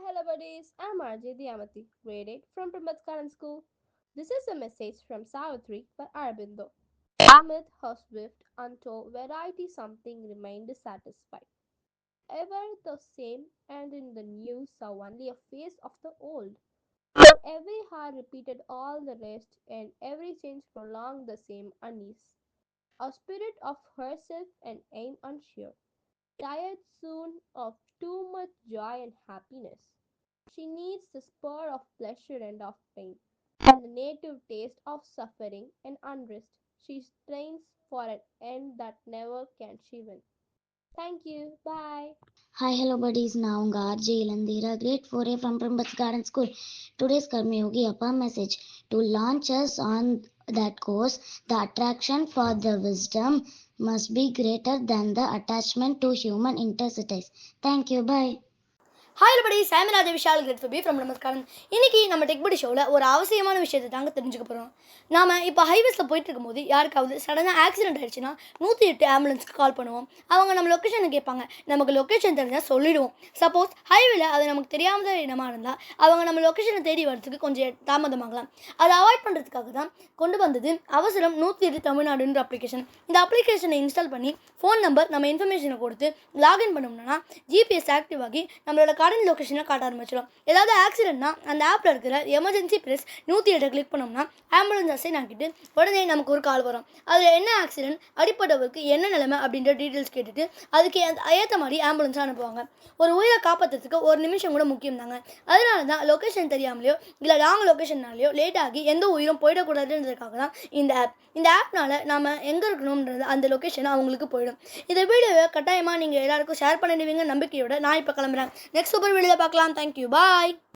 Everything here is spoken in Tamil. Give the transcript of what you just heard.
Hello buddies, I'm RJ Diamati, grade 8 from Pramadkaran School. This is a message from Savitri by Arabindo. Amid her swift, untold variety something remained dissatisfied. Ever the same, and in the new saw only a face of the old. For every heart repeated all the rest, and every change prolonged the same unease. A spirit of herself and aim unsure, tired soon of too much joy and happiness. She needs the spur of pleasure and of pain, and the native taste of suffering and unrest. She strains for an end that never can she win. Thank you. Bye. Hi, hello buddies. Now RJ Ilandira, grade 4A from Primbats Garden School. Today's Karma Yogi Appa message to launch us on that course. The attraction for the wisdom must be greater than the attachment to human intercities. Thank you. Bye. Hi படி சாமிராஜ விஷால் கிரேட் ஃபபி ஃப்ரம் நமஸ்காரம். இன்றைக்கி நம்ம டெக்படி ஷோவில் ஒரு அவசியமான விஷயத்தை தாங்க தெரிஞ்சுக்க போகிறோம். நாம் இப்போ ஹைவேஸில் போயிட்டு இருக்கும்போது யாருக்காவது சடனாக ஆக்சிடென்ட் ஆகிடுச்சுன்னா 108 ஆம்புலன்ஸ்க்கு கால் பண்ணுவோம். அவங்க நம்ம லொக்கேஷனை கேட்பாங்க. நமக்கு லொக்கேஷன் தெரிஞ்சால் சொல்லிவிடுவோம். சப்போஸ் ஹைவேல அது நமக்கு தெரியாத இடமா இருந்தால் அவங்க நம்ம லொக்கேஷனை தேடி வரதுக்கு கொஞ்சம் தாமதமாகலாம். அதை அவாய்ட் பண்ணுறதுக்காக தான் கொண்டு வந்தது அவசரம் 108 தமிழ்நாடுன்ற அப்ளிகேஷன். இந்த அப்ளிகேஷனை இன்ஸ்டால் பண்ணி ஃபோன் நம்பர் நம்ம இன்ஃபர்மேஷனை கொடுத்து லாகின் பண்ணோம்னா ஜிபிஎஸ் ஆக்டிவ் ஆகி நம்மளோட கரண்ட் லொக்கேஷனை காட்ட ஆரம்பிச்சிடும். ஏதாவது ஆக்சிடென்ட்னா அந்த ஆப்பில் இருக்கிற எமர்ஜென்சி ப்ரெஸ் 108 கிளிக் பண்ணோம்னா ஆம்புலன்ஸ் அசைன் ஆக்கிட்டு உடனே நமக்கு ஒரு கால் வரும். அதில் என்ன ஆக்சிடென்ட், அடிப்பட்டவருக்கு என்ன நிலைமை அப்படின்ற டீட்டெயில்ஸ் கேட்டுட்டு அதுக்கு ஏற்ற மாதிரி ஆம்புலன்ஸாக அனுப்புவாங்க. ஒரு உயிரை காப்பாற்றுறதுக்கு ஒரு நிமிஷம் கூட முக்கியம் தாங்க. அதனால தான் லொக்கேஷன் தெரியாமலையோ இல்லை ராங் லொக்கேஷன்னாலேயோ லேட் ஆகி எந்த உயிரும் போயிடக்கூடாதுன்றதுக்காக தான் இந்த ஆப்னால் நாம் எங்கே இருக்கணுன்றது அந்த லொக்கேஷன் அவங்களுக்கு போயிடும். இந்த வீடியோவை கட்டாயமாக நீங்கள் எல்லாருக்கும் ஷேர் பண்ணிடுவீங்க நம்பிக்கையோட நான் இப்போ கிளம்புறேன். நெக்ஸ்ட் சூப்பர் வீடியோவில் பார்க்கலாம். தேங்க்யூ. பாய்.